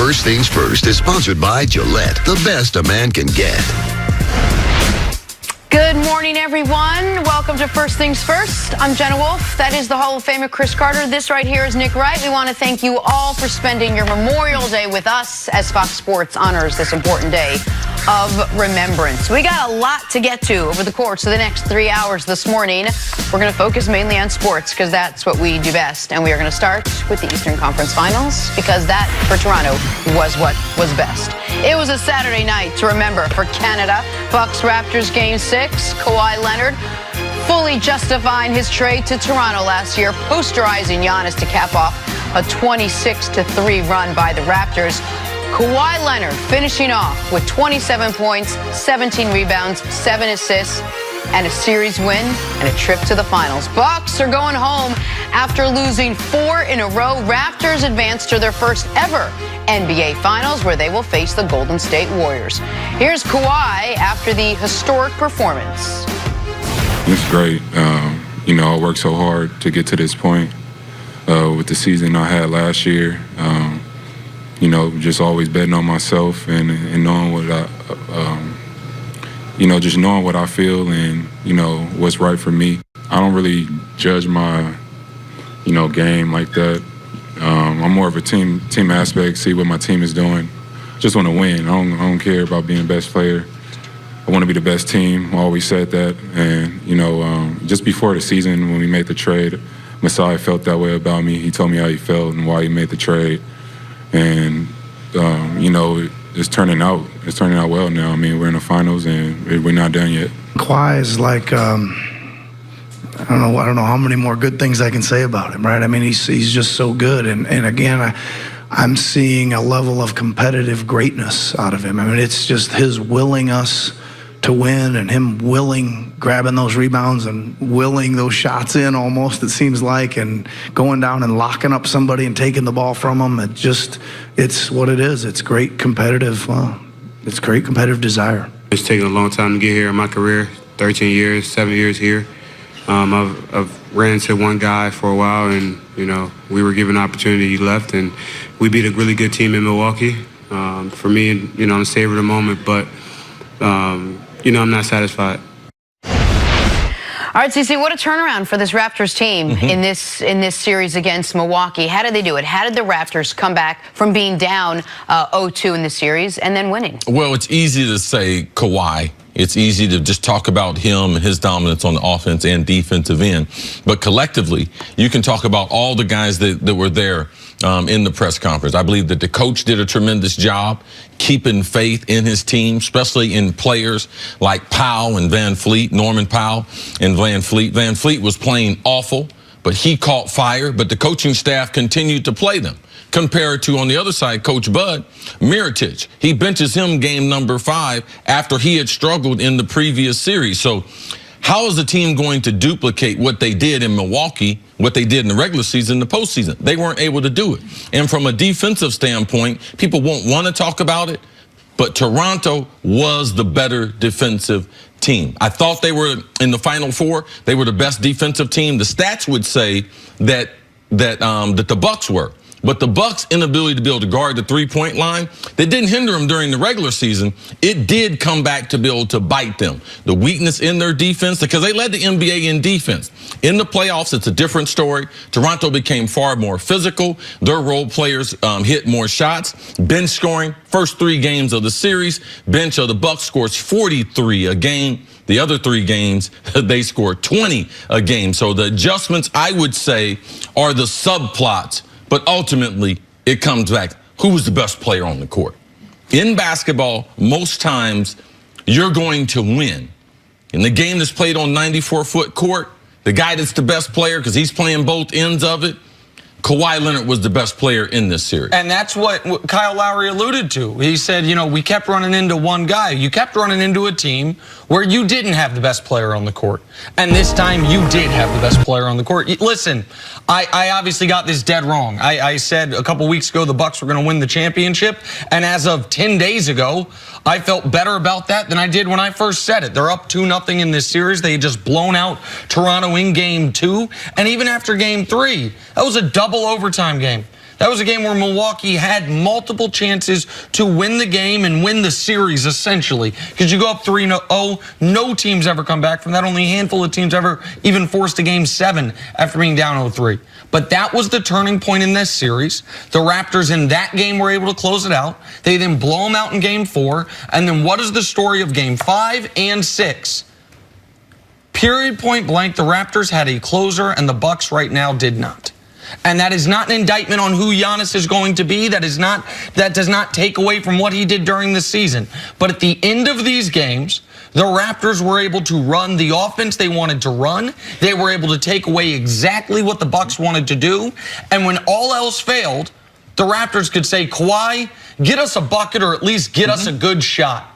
First Things First is sponsored by Gillette, the best a man can get. Good morning, everyone. Welcome to First Things First. I'm Jenna Wolf. That is the Hall of Famer Chris Carter. This right here is Nick Wright. We want to thank you all for spending your Memorial Day with us as Fox Sports honors this important day of remembrance. We got a lot to get to over the course of the next 3 hours this morning. We're going to focus mainly on sports because that's what we do best. And we are going to start with the Eastern Conference Finals because that, for Toronto, was what was best. It was a Saturday night to remember for Canada. Bucks Raptors Game 6. Kawhi Leonard fully justifying his trade to Toronto last year, posterizing Giannis to cap off a 26-3 run by the Raptors. Kawhi Leonard finishing off with 27 points, 17 rebounds, 7 assists, and a series win and a trip to the finals. Bucks are going home after losing 4 in a row. Raptors advance to their first ever NBA Finals, where they will face the Golden State Warriors. Here's Kawhi after the historic performance. It's great. I worked so hard to get to this point with the season I had last year. Just always betting on myself and knowing what just knowing what I feel and, what's right for me. I don't really judge my, game like that. I'm more of a team aspect, see what my team is doing. Just want to win. I don't care about being the best player. I want to be the best team. I always said that. And, just before the season when we made the trade, Masai felt that way about me. He told me how he felt and why he made the trade. And, it's turning out. It's turning out well now. I mean, we're in the finals and we're not done yet. Kawhi is like, I don't know how many more good things I can say about him, right? I mean, he's just so good. And again, I'm seeing a level of competitive greatness out of him. I mean, it's just his willing us to win and him grabbing those rebounds and willing those shots in almost, it seems like, and going down and locking up somebody and taking the ball from them. It's what it is. It's great competitive desire. It's taken a long time to get here in my career, 13 years, 7 years here. I've ran into one guy for a while and, we were given an opportunity, he left, and we beat a really good team in Milwaukee. For me, I'm savoring the moment, but, I'm not satisfied. All right, CC, what a turnaround for this Raptors team in this series against Milwaukee. How did they do it? How did the Raptors come back from being down 0-2 in the series and then winning? Well, it's easy to say Kawhi. It's easy to just talk about him and his dominance on the offense and defensive end. But collectively, you can talk about all the guys that were there in the press conference. I believe that the coach did a tremendous job keeping faith in his team, especially in players like Powell and Van Fleet, Norman Powell and Van Fleet. Van Fleet was playing awful, but he caught fire, but the coaching staff continued to play them. Compared to, on the other side, Coach Bud, Mirotic. He benches him game number 5 after he had struggled in the previous series. So how is the team going to duplicate what they did in Milwaukee, what they did in the regular season, in the postseason? They weren't able to do it. And from a defensive standpoint, people won't want to talk about it, but Toronto was the better defensive team. I thought they were in the Final Four. They were the best defensive team. The stats would say that the Bucks were. But the Bucks' inability to be able to guard the three-point line, that didn't hinder them during the regular season. It did come back to be able to bite them. The weakness in their defense, because they led the NBA in defense. In the playoffs, it's a different story. Toronto became far more physical. Their role players hit more shots. Bench scoring, first 3 games of the series. Bench of the Bucks scores 43 a game. The other 3 games, they scored 20 a game. So the adjustments, I would say, are the subplots. But ultimately, it comes back, who was the best player on the court? In basketball, most times, you're going to win. In the game that's played on 94-foot court, the guy that's the best player, because he's playing both ends of it, Kawhi Leonard was the best player in this series. And that's what Kyle Lowry alluded to. He said, we kept running into one guy. You kept running into a team where you didn't have the best player on the court. And this time you did have the best player on the court. Listen, I obviously got this dead wrong. I said a couple weeks ago the Bucks were going to win the championship. And as of 10 days ago, I felt better about that than I did when I first said it. They're up 2-0 in this series. They had just blown out Toronto in game 2. And even after game 3, that was a double overtime game. That was a game where Milwaukee had multiple chances to win the game and win the series, essentially. Because you go up 3-0, no team's ever come back from that. Only a handful of teams ever even forced a game 7 after being down 0-3. But that was the turning point in this series. The Raptors in that game were able to close it out. They then blow them out in game 4. And then what is the story of game 5 and 6? Period, point blank, the Raptors had a closer and the Bucks right now did not. And that is not an indictment on who Giannis is going to be. That does not take away from what he did during the season. But at the end of these games, the Raptors were able to run the offense they wanted to run. They were able to take away exactly what the Bucks wanted to do. And when all else failed, the Raptors could say, Kawhi, get us a bucket or at least get us a good shot.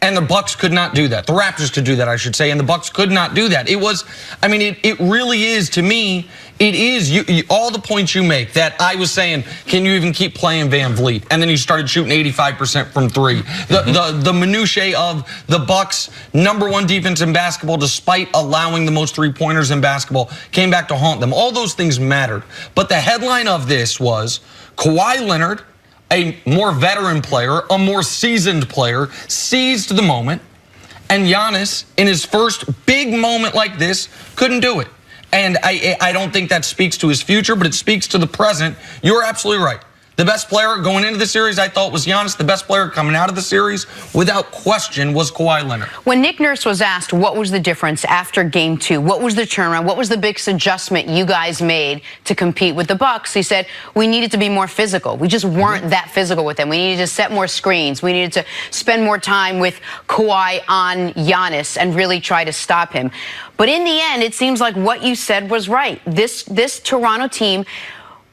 And the Bucks could not do that. The Raptors could do that, I should say, and the Bucks could not do that. It was, I mean, it really is, to me, it is all the points you make that I was saying, can you even keep playing Van Vliet? And then he started shooting 85% from 3. The minutiae of the Bucks' #1 defense in basketball, despite allowing the most 3-pointers in basketball, came back to haunt them. All those things mattered. But the headline of this was Kawhi Leonard, a more veteran player, a more seasoned player, seized the moment, and Giannis, in his first big moment like this, couldn't do it. And I don't think that speaks to his future, but it speaks to the present. You're absolutely right. The best player going into the series, I thought, was Giannis. The best player coming out of the series, without question, was Kawhi Leonard. When Nick Nurse was asked what was the difference after game 2, what was the turnaround, what was the biggest adjustment you guys made to compete with the Bucks, he said, we needed to be more physical. We just weren't that physical with them. We needed to set more screens. We needed to spend more time with Kawhi on Giannis and really try to stop him. But in the end, it seems like what you said was right. This Toronto team,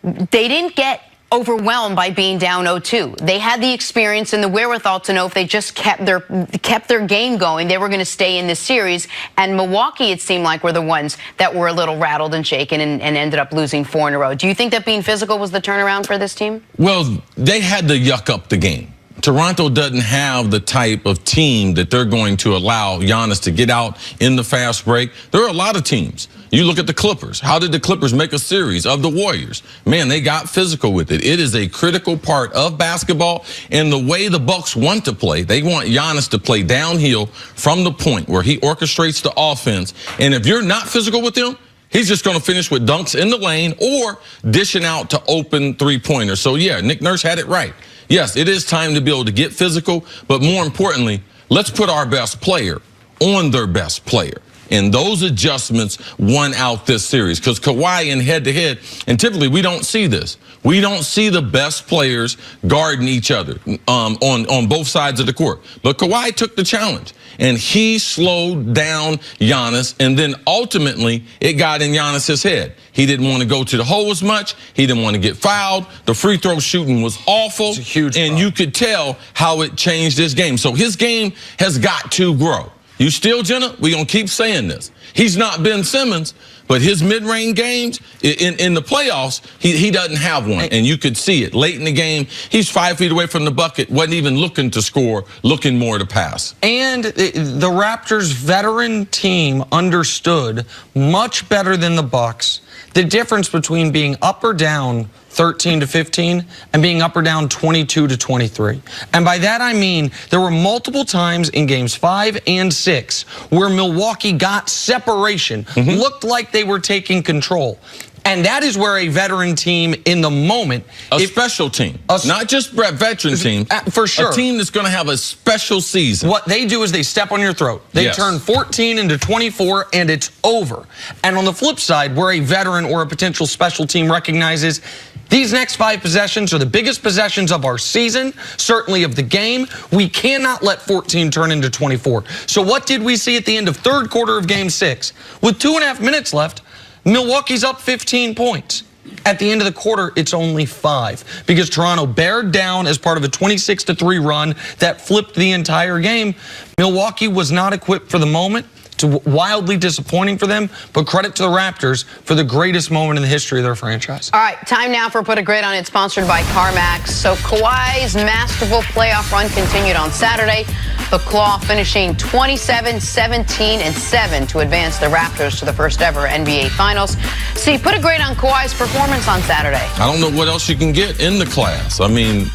they didn't get overwhelmed by being down 0-2. They had the experience and the wherewithal to know if they just kept their game going, they were going to stay in this series. And Milwaukee, it seemed like, were the ones that were a little rattled and shaken and ended up losing 4 in a row. Do you think that being physical was the turnaround for this team? Well, they had to yuck up the game. Toronto doesn't have the type of team that they're going to allow Giannis to get out in the fast break. There are a lot of teams. You look at the Clippers. How did the Clippers make a series of the Warriors? Man, they got physical with it. It is a critical part of basketball. And the way the Bucks want to play, they want Giannis to play downhill from the point where he orchestrates the offense. And if you're not physical with him, he's just going to finish with dunks in the lane or dishing out to open 3-pointers. So, yeah, Nick Nurse had it right. Yes, it is time to be able to get physical, but more importantly, let's put our best player on their best player. And those adjustments won out this series because Kawhi in head-to-head, and typically we don't see this. We don't see the best players guarding each other on both sides of the court. But Kawhi took the challenge, and he slowed down Giannis, and then ultimately it got in Giannis's head. He didn't want to go to the hole as much. He didn't want to get fouled. The free throw shooting was awful, it's a huge and you could tell how it changed his game. So his game has got to grow. You still, Jenna? We're going to keep saying this. He's not Ben Simmons, but his mid-range games in the playoffs, he doesn't have one. And you could see it. Late in the game, he's 5 feet away from the bucket, wasn't even looking to score, looking more to pass. And the Raptors' veteran team understood much better than the Bucks the difference between being up or down 13-15 and being up or down 22-23. And by that I mean there were multiple times in games 5 and 6 where Milwaukee got separation, looked like they were taking control. And that is where a veteran team in the moment, a special team, not just veteran team, for sure, a team that's going to have a special season. What they do is they step on your throat. They turn 14 into 24, and it's over. And on the flip side, where a veteran or a potential special team recognizes these next 5 possessions are the biggest possessions of our season, certainly of the game. We cannot let 14 turn into 24. So what did we see at the end of third quarter of game 6? With 2.5 minutes left, Milwaukee's up 15 points. At the end of the quarter, it's only 5 because Toronto bared down as part of a 26-3 run that flipped the entire game. Milwaukee was not equipped for the moment. It's wildly disappointing for them, but credit to the Raptors for the greatest moment in the history of their franchise. All right, time now for Put a Grid on It, sponsored by CarMax. So Kawhi's masterful playoff run continued on Saturday. The Claw finishing 27-17-7 to advance the Raptors to the first ever NBA Finals. See, put a grade on Kawhi's performance on Saturday. I don't know what else you can get in the class. I mean,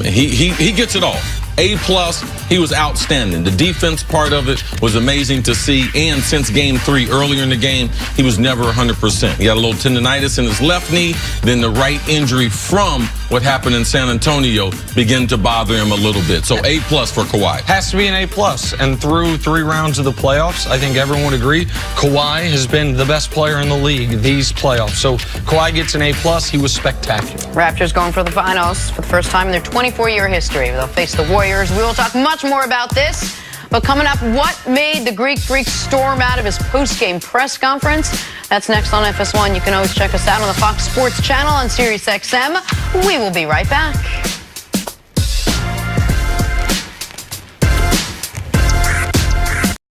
he gets it all. A+, he was outstanding. The defense part of it was amazing to see. And since game 3, earlier in the game, he was never 100%. He had a little tendonitis in his left knee. Then the right injury from what happened in San Antonio began to bother him a little bit. So A+ for Kawhi. Has to be an A+. And through 3 rounds of the playoffs, I think everyone would agree, Kawhi has been the best player in the league these playoffs. So Kawhi gets an A+. He was spectacular. Raptors going for the finals for the first time in their 24-year history. They'll face the Warriors. We will talk much more about this. But coming up, what made the Greek Freak storm out of his post-game press conference? That's next on FS1. You can always check us out on the Fox Sports channel on SiriusXM. We will be right back.